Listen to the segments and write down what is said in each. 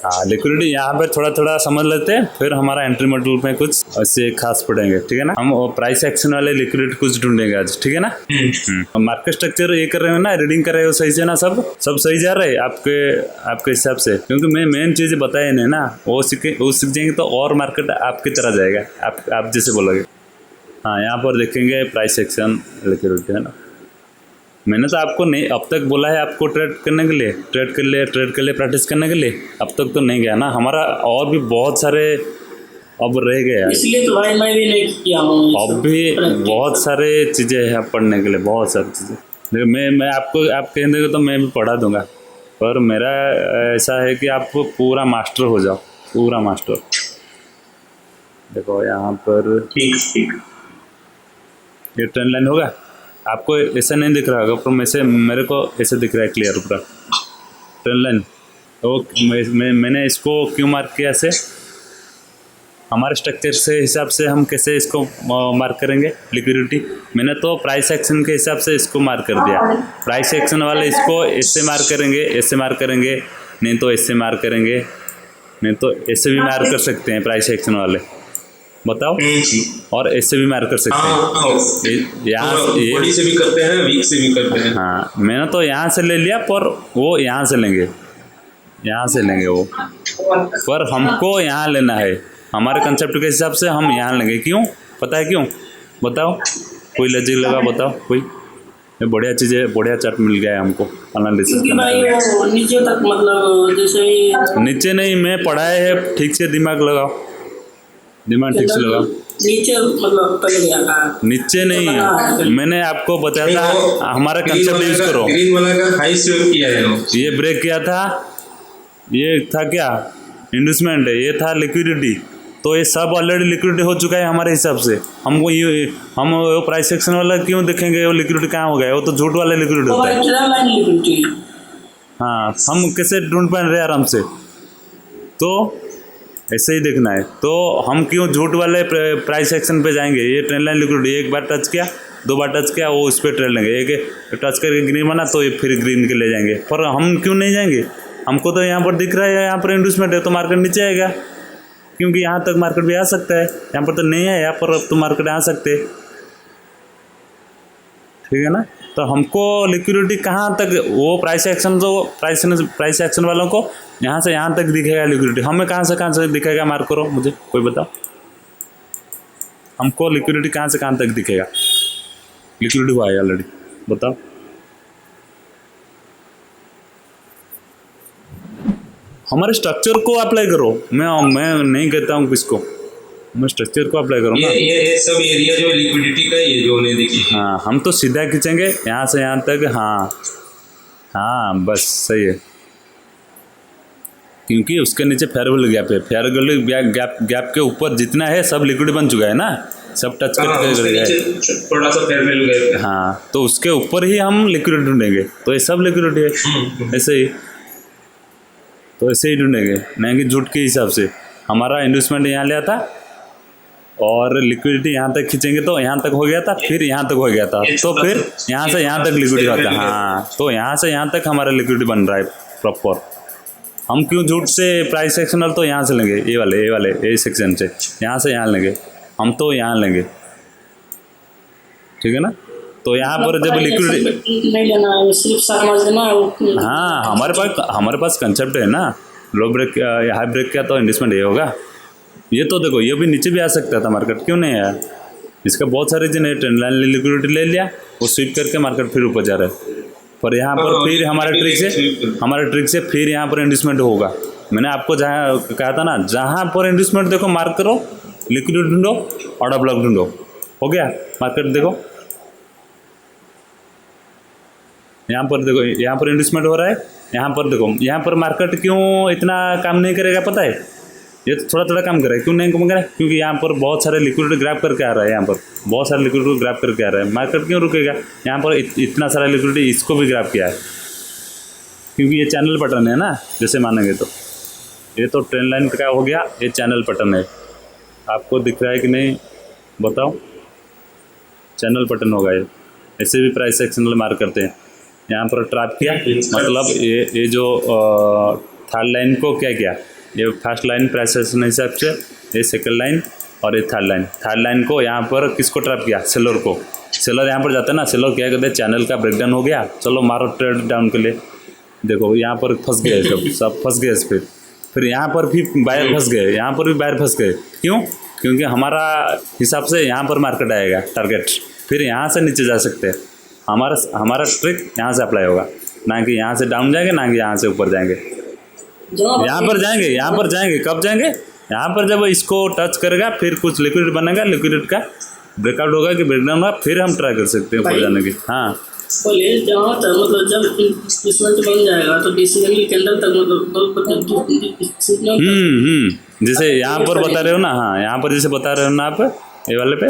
हाँ लिक्विडिटी यहाँ पे थोड़ा थोड़ा समझ लेते हैं, फिर हमारा एंट्री मॉडल में कुछ ऐसे खास पड़ेंगे, ठीक है ना। हम प्राइस एक्शन वाले लिक्विडिटी कुछ ढूंढेंगे आज, ठीक है ना। मार्केट स्ट्रक्चर ये कर रहे हो ना, रीडिंग कर रहे हो सही से ना, सब सही जा रहा है आपके हिसाब से, क्योंकि मैं मेन चीजें बताए नहीं ना, वो सीख जाएंगे तो और मार्केट आपकी तरह जाएगा, आप जैसे बोलोगे। हाँ यहाँ पर देखेंगे प्राइस एक्शन लिक्विडिटी, है ना। मैंने तो आपको नहीं अब तक बोला है आपको ट्रेड करने के लिए, ट्रेड के लिए प्रैक्टिस करने के लिए, अब तक तो नहीं गया ना। हमारा और भी बहुत सारे अब रह गए, इसलिए तो भाई मैं भी नहीं किया हूँ। अब भी बहुत सारे चीज़ें हैं पढ़ने के लिए, बहुत सारी चीज़ें। देखो मैं आपको आप कह देंगे तो मैं भी पढ़ा दूंगा, पर मेरा ऐसा है कि आप पूरा मास्टर हो जाओ, पूरा मास्टर। देखो यहाँ पर ठीक ये ट्रेंड लाइन होगा, आपको ऐसा नहीं दिख रहा होगा, पर मेरे को ऐसे दिख रहा है क्लियर पूरा ट्रेंड लाइन। तो मैंने इसको क्यों मार्क किया ऐसे, हमारे स्ट्रक्चर से हिसाब से हम कैसे इसको मार्क करेंगे लिक्विडिटी। मैंने तो प्राइस एक्शन के हिसाब से इसको मार्क कर दिया। प्राइस एक्शन वाले इसको ऐसे मार्क करेंगे, ऐसे मार्क करेंगे, नहीं तो ऐसे मार्क करेंगे, नहीं तो ऐसे भी मार्क कर सकते हैं प्राइस एक्शन वाले, बताओ। और ऐसे भी मार्क कर सकते हैं, यहाँ बड़ी से भी करते हैं, वीक से भी करते हैं। हाँ मैंने तो यहाँ से ले लिया, पर वो यहाँ से लेंगे, यहाँ से लेंगे वो, पर हमको यहाँ लेना है, हमारे कंसेप्ट के हिसाब से हम यहाँ लेंगे। क्यों पता है क्यों, बताओ, कोई लॉजिक लगा, बताओ कोई। ये बढ़िया चीज़ें, बढ़िया चार्ट मिल गया है हमको एनालिसिस करने। नीचे तक मतलब जैसे नीचे नहीं, मैं पढ़ाया है, ठीक से दिमाग लगाओ, दिमाग ठीक से लगाओ। नीचे मतलब तक गया था, नीचे नहीं, मैंने आपको बताया था हमारा कंसेप्ट यूज करो। ग्रीन वाला का हाई स्विप किया है, ये ब्रेक किया था, ये था क्या इंड्यूसमेंट है, ये था लिक्विडिटी, तो ये सब ऑलरेडी लिक्विडिटी हो चुका है हमारे हिसाब से। हमको हम प्राइस सेक्शन वाला क्यों देखेंगे, वो लिक्विडिटी कहाँ हो गया, वो तो झूठ वाला लिक्विडिटी होता है। हाँ हम कैसे ढूंढ पा रहे आराम से, तो ऐसे ही देखना है। तो हम क्यों झूठ वाले प्राइस एक्शन पे जाएंगे, ये ट्रेंड लाइन लिक्विडिटी एक बार टच किया, दो बार टच किया, वो उस पर ट्रेड लेंगे, एक टच करके ग्रीन बना तो ये फिर ग्रीन के ले जाएंगे। पर हम क्यों नहीं जाएंगे, हमको तो यहाँ पर दिख रहा है, यहाँ पर इंड्यूसमेंट है तो मार्केट नीचे आएगा, क्योंकि यहाँ तक मार्केट भी आ सकता है, यहाँ पर तो नहीं है, यहाँ पर अब तो मार्केट आ सकते हैं, ठीक है ना। तो हमको लिक्विडिटी कहाँ तक, वो प्राइस एक्शन, जो प्राइस एक्शन वालों को यहाँ से यहाँ तक दिखेगा लिक्विडिटी, हमें कहाँ से दिखेगा, मार्क करो मुझे कोई बताओ, हमको लिक्विडिटी कहाँ से कहाँ तक दिखेगा। लिक्विडिटी हुआ है ऑलरेडी, बताओ। हमारे स्ट्रक्चर को अप्लाई करो, मैं नहीं कहता हूँ किसको, मैं स्ट्रक्चर को अप्लाई करो ना। ये सब एरिया जो लिक्विडिटी का, ये जो नहीं देखी, हाँ हम तो सीधा खींचेंगे यहाँ से यहाँ तक। हाँ बस सही है, क्योंकि उसके नीचे फेयरवेल गैप है, फेयरवेल गैप के ऊपर जितना है सब लिक्विड बन चुका है ना, सब टच करके थोड़ा सा फेयरवेल गैप। हाँ तो उसके ऊपर ही हम लिक्विड ढूंढेंगे, तो ये सब लिक्विड है ऐसे ही, तो ऐसे ही ढूंढेंगे, नहीं कि झूठ के हिसाब से। हमारा इन्वेस्टमेंट यहाँ लिया था और लिक्विडिटी यहाँ तक खींचेंगे तो यहाँ तक हो गया था, फिर यहाँ तक हो गया था, तो फिर यहाँ से यहाँ तक लिक्विडिटी होता है। हाँ तो यहाँ से यहाँ तक हमारा लिक्विडिटी बन रहा है प्रॉपर। हम क्यों झूठ से प्राइस सेक्शनल तो यहाँ से लेंगे, ये वाले ए सेक्शन से यहाँ से यहाँ लेंगे, हम तो यहाँ लेंगे, ठीक है ना। तो यहाँ पर जब लिक्विडिटी नहीं लेना है, सिर्फ समझना है। हाँ हमारे पास कंसेप्ट है ना, लो ब्रेक हाई ब्रेक किया तो इन्वेस्टमेंट ये होगा। ये तो देखो ये भी नीचे भी आ सकता था, मार्केट क्यों नहीं आया, इसका बहुत सारे रीजन है। ट्रेंड लाइन लिक्विडिटी ले लिया, वो स्वीप करके मार्केट फिर ऊपर जा रहा है, पर यहाँ पर फिर हमारे ट्रिक से फिर यहाँ पर इन्वेस्टमेंट होगा। मैंने आपको जहाँ कहा था ना, जहाँ पर इन्वेस्टमेंट देखो मार्क करो, लिक्विडिटी ढूंढो, ऑर्डर ब्लॉक ढूंढो, हो गया मार्केट। देखो यहाँ पर देखो, यहाँ पर इन्वेस्टमेंट हो रहा है, यहाँ पर देखो, यहाँ पर मार्केट क्यों इतना काम नहीं करेगा पता है, ये तो थोड़ा थोड़ा काम करेगा, क्यों नहीं काम करेगा, क्योंकि यहाँ पर बहुत सारे लिक्विडिटी ग्रैब करके आ रहा है, यहाँ पर बहुत सारे लिक्विडिटी ग्रैब करके आ रहा है, मार्केट क्यों रुकेगा। यहाँ पर इतना सारा लिक्विडिटी इसको भी ग्रैब किया है, क्योंकि ये चैनल पैटर्न है ना, जैसे मानेंगे तो ये तो ट्रेंड लाइन का हो गया, ये चैनल पैटर्न है, आपको दिख रहा है कि नहीं बताओ, चैनल पैटर्न होगा ये। ऐसे भी प्राइस एक्शन मार्क करते हैं, यहाँ पर ट्रैप किया, मतलब ये जो थर्ड लाइन को क्या किया, ये फर्स्ट लाइन प्राइस एक्शन हिसाब से, ये सेकंड लाइन और ये थर्ड लाइन को यहाँ पर किसको ट्रैप किया, सेलर को। सेलर यहाँ पर जाता है ना, सेलर क्या कहते हैं, चैनल का ब्रेकडाउन हो गया, चलो मारो ट्रेड डाउन के लिए। देखो यहाँ पर फंस गए, सब फंस गए। फिर यहाँ पर भी बायर फंस गए, यहाँ पर भी बायर फंस गए। क्यों? क्योंकि हमारा हिसाब से यहाँ पर मार्केट आएगा टारगेट, फिर यहाँ से नीचे जा सकते हैं। हमारा ट्रिक यहाँ से अप्लाई होगा, ना कि यहाँ से डाउन जाएंगे, ना कि यहाँ से ऊपर जाएंगे। यहाँ पर जाएंगे कब जाएंगे? यहाँ पर जब इसको टच करेगा, फिर कुछ लिक्विड बनेगा, लिक्विड का ब्रेकआउट होगा कि ब्रेकडाउन होगा, फिर हम ट्राई कर सकते हैं ऊपर जाने की। हाँ, बोले जहाँ तक मतलब जब इन्वेस्टमेंट बन जाएगा तो डिसीजन के अंदर तक मतलब जैसे यहाँ पर बता रहे हो ना, हाँ यहाँ पर जैसे बता रहे हो ना आप, ये वाले पे,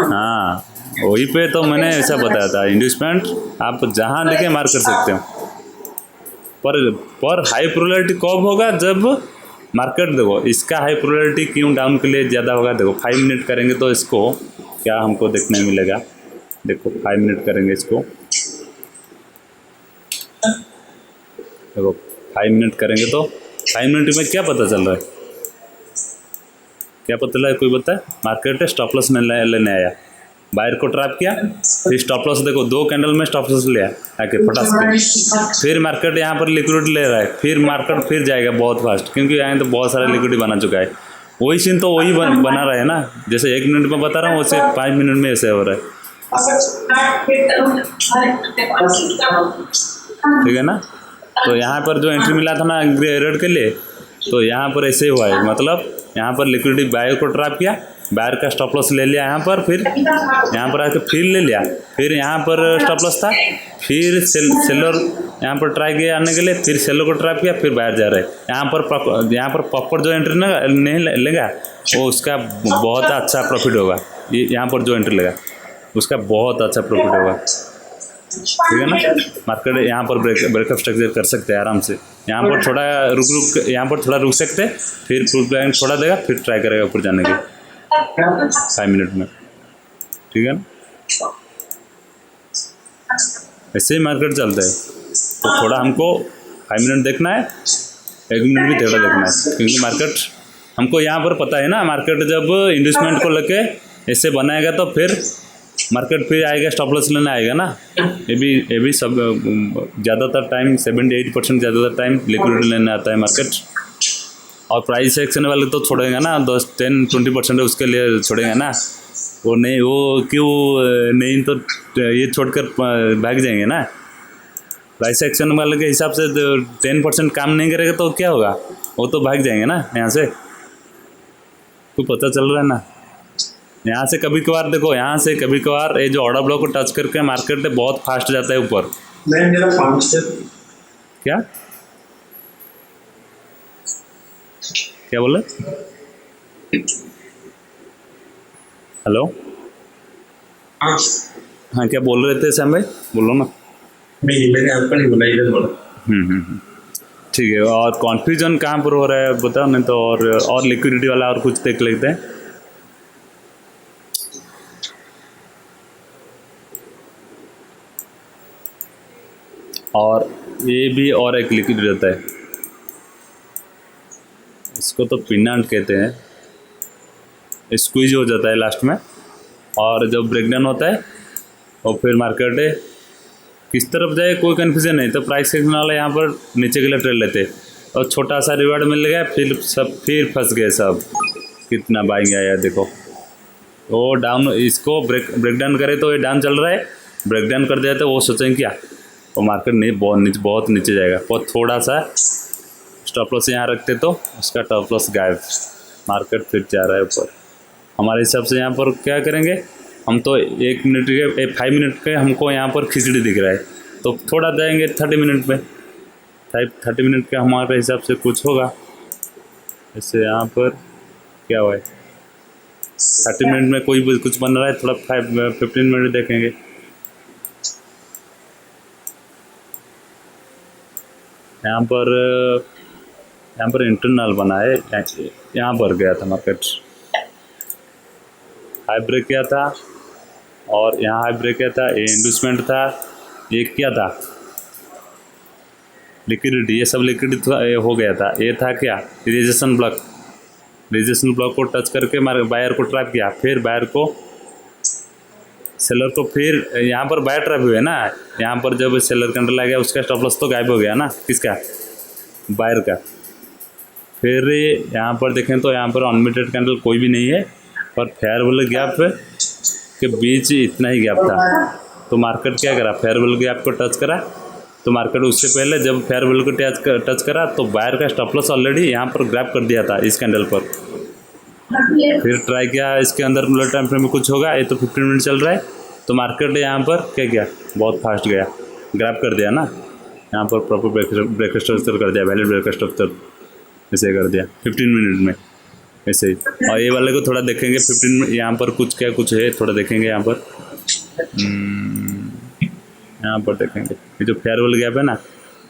हाँ वही पे तो मैंने ऐसा बताया था, इन्वेस्टमेंट आप जहाँ देखे मार कर सकते हो। पर हाई प्रोबेबिलिटी कब होगा? जब मार्केट, देखो इसका हाई प्रोबेबिलिटी क्यों डाउन के लिए ज़्यादा होगा। देखो 5 मिनट करेंगे तो इसको क्या हमको देखने मिलेगा। देखो 5 मिनट करेंगे इसको, देखो 5 मिनट करेंगे तो 5 मिनट में क्या पता चल रहा है, क्या पता चला है? कोई बता है? मार्केट स्टॉप लॉस लेने आया, बायर को ट्रैप किया, फिर स्टॉप लॉस, देखो 2 कैंडल में स्टॉप लॉस लिया आके फटास के। फिर मार्केट यहाँ पर लिक्विड ले रहा है, फिर मार्केट फिर जाएगा बहुत फास्ट, क्योंकि यहाँ तो बहुत सारा लिक्विड बना चुका है। वही सीन तो वही बना रहा है ना, जैसे 1 मिनट में बता रहा हूँ, वैसे 5 मिनट में ऐसे हो रहा है। ठीक है ना? तो यहाँ पर जो एंट्री मिला था ना रेड के लिए, तो यहाँ पर ऐसे हुआ है, मतलब यहाँ पर लिक्विडिटी बायर को ट्रैप किया, बायर का स्टॉप लॉस ले लिया यहाँ पर, फिर यहाँ पर आके फिर ले लिया, फिर यहाँ पर स्टॉप लॉस था, फिर सेलर यहाँ पर ट्राई किया आने के लिए, फिर सेलर को ट्रैप किया, फिर बायर जा रहा है। यहाँ पर प्रॉपर जो एंट्री नहीं लेगा वो उसका बहुत अच्छा प्रॉफिट होगा। यहाँ पर जो एंट्री लेगा उसका बहुत अच्छा प्रॉफिट होगा। ठीक है ना? मार्केट यहाँ पर ब्रेकअप स्ट्रक्चर कर सकते हैं आराम से। यहाँ पर थोड़ा यहाँ पर थोड़ा रुक सकते हैं, फिर फुल प्लान थोड़ा देगा, फिर ट्राई करेगा ऊपर जाने के 5 मिनट में। ठीक है ना? ऐसे ही मार्केट चलता है। तो थोड़ा हमको 5 मिनट देखना है, 1 मिनट भी थोड़ा देखना है, क्योंकि मार्केट हमको यहाँ पर पता है ना, मार्केट जब इन्वेस्टमेंट को लेके ऐसे बनाएगा तो फिर मार्केट फिर आएगा, स्टॉप लॉस लेने आएगा ना। ये भी सब ज़्यादातर टाइम 78% ज़्यादातर टाइम लिक्विडिटी लेने आता है मार्केट। और प्राइस एक्शन वाले तो छोड़ेगा ना, 10-20% उसके लिए छोड़ेगा ना। वो नहीं, वो क्यों नहीं, तो ये छोड़कर भाग जाएंगे ना। प्राइस एक्शन वाले के हिसाब से 10% काम नहीं करेगा तो क्या होगा, वो तो भाग जाएंगे ना यहाँ से। तो पता चल रहा है ना, यहाँ से कभी कभार देखो, यहाँ से कभी कभार ये जो ऑर्डर ब्लॉक को टच करके मार्केट बहुत फास्ट जाता है ऊपर। क्या क्या बोले? हेलो, हाँ क्या बोल रहे थे श्याम भाई? बोलो ना। मैंने आपको नहीं बोला, इधर बोला। ठीक है। और कॉन्फ्यूजन कहाँ पर हो रहा है बताओ, नहीं तो और लिक्विडिटी वाला और कुछ देख लेते हैं। और ये भी और एक लिक्विड रहता है, इसको तो पिनांट कहते हैं। स्क्वीज हो जाता है लास्ट में, और जब ब्रेकडाउन होता है और फिर मार्केट किस तरफ जाए कोई कन्फ्यूजन नहीं, तो प्राइस एक्शन वाला यहाँ पर नीचे के लिए ट्रेड लेते और छोटा सा रिवार्ड मिल गया, फिर फंस गए सब। कितना बाइंग आया देखो, वो डाउन, इसको ब्रेकडाउन करे तो ये डाउन चल रहा है, ब्रेकडाउन कर दिया तो वो सोचेंगे क्या, और मार्केट नहीं बहुत नीचे जाएगा। और थोड़ा सा स्टॉप लॉस यहाँ रखते तो उसका स्टॉप लॉस गायब, मार्केट फिर जा रहा है ऊपर। हमारे हिसाब से यहाँ पर क्या करेंगे हम, तो 1 मिनट के 5 मिनट के हमको यहाँ पर खिचड़ी दिख रहा है, तो थोड़ा जाएंगे 30 मिनट में। 30 मिनट का हमारे हिसाब से कुछ होगा। जैसे यहाँ पर क्या हुआ है, 30 मिनट में कोई कुछ बन रहा है, थोड़ा 15 मिनट देखेंगे। यहाँ पर इंटरनल बना है, यहाँ पर गया था मार्केट, हाई ब्रेक किया था, और यहाँ हाई ब्रेक किया था, ये इंडस्टमेंट था, ये क्या था, लिक्विडिटी, ये सब लिक्विडिटी हो गया था। ये था क्या, रिजेक्शन ब्लॉक। रिजेक्शन ब्लॉक को टच करके बायर को ट्रैप किया, फिर बायर को, सेलर को, फिर यहाँ पर बायर ट्रैप हुए ना, यहाँ पर जब सेलर कैंडल आ गया उसका स्टॉप लॉस तो गायब हो गया ना, किसका, बायर का। फिर यहाँ पर देखें तो यहाँ पर अनलिमिटेड कैंडल कोई भी नहीं है, और फेयर वैल्यू गैप के बीच इतना ही गैप था। तो मार्केट क्या करा, फेयर वैल्यू गैप को टच करा, तो मार्केट उससे पहले जब फेयर वैल्यू को टच करा तो बायर का स्टॉप लॉस ऑलरेडी यहाँ पर ग्रैब कर दिया था इस कैंडल पर। फिर ट्राई किया इसके अंदर लोअर टाइम फ्रेम में कुछ होगा, ये तो 15 मिनट चल रहा है, तो मार्केट यहाँ पर क्या किया, बहुत फास्ट गया, ग्रैब कर दिया ना, यहाँ पर प्रॉपर ब्रेक स्ट्रक्चर कर दिया, वैलिड ब्रेक स्ट्रक्चर ऐसे कर दिया 15 मिनट में ऐसे ही। और ये वाले को थोड़ा देखेंगे 15 मिनट, यहाँ पर कुछ क्या कुछ है थोड़ा देखेंगे, यहाँ पर देखेंगे ये जो फेयर वैल्यू गैप है ना,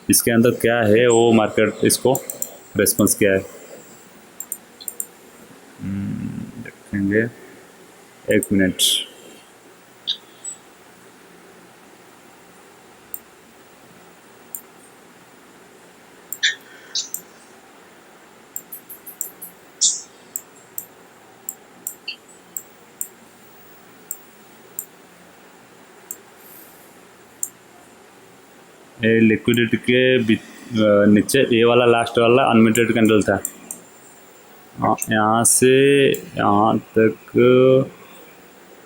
इसके अंदर क्या है वो मार्केट इसको रेस्पॉन्स किया है, देखेंगे 1 मिनट। ये लिक्विडिटी के नीचे ये वाला लास्ट वाला अनलिमिटेड कैंडल था, यहाँ से यहाँ तक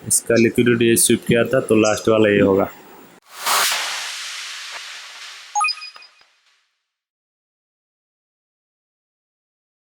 इसका लिक्विडिटी ये स्विप किया था, तो लास्ट वाला ये होगा।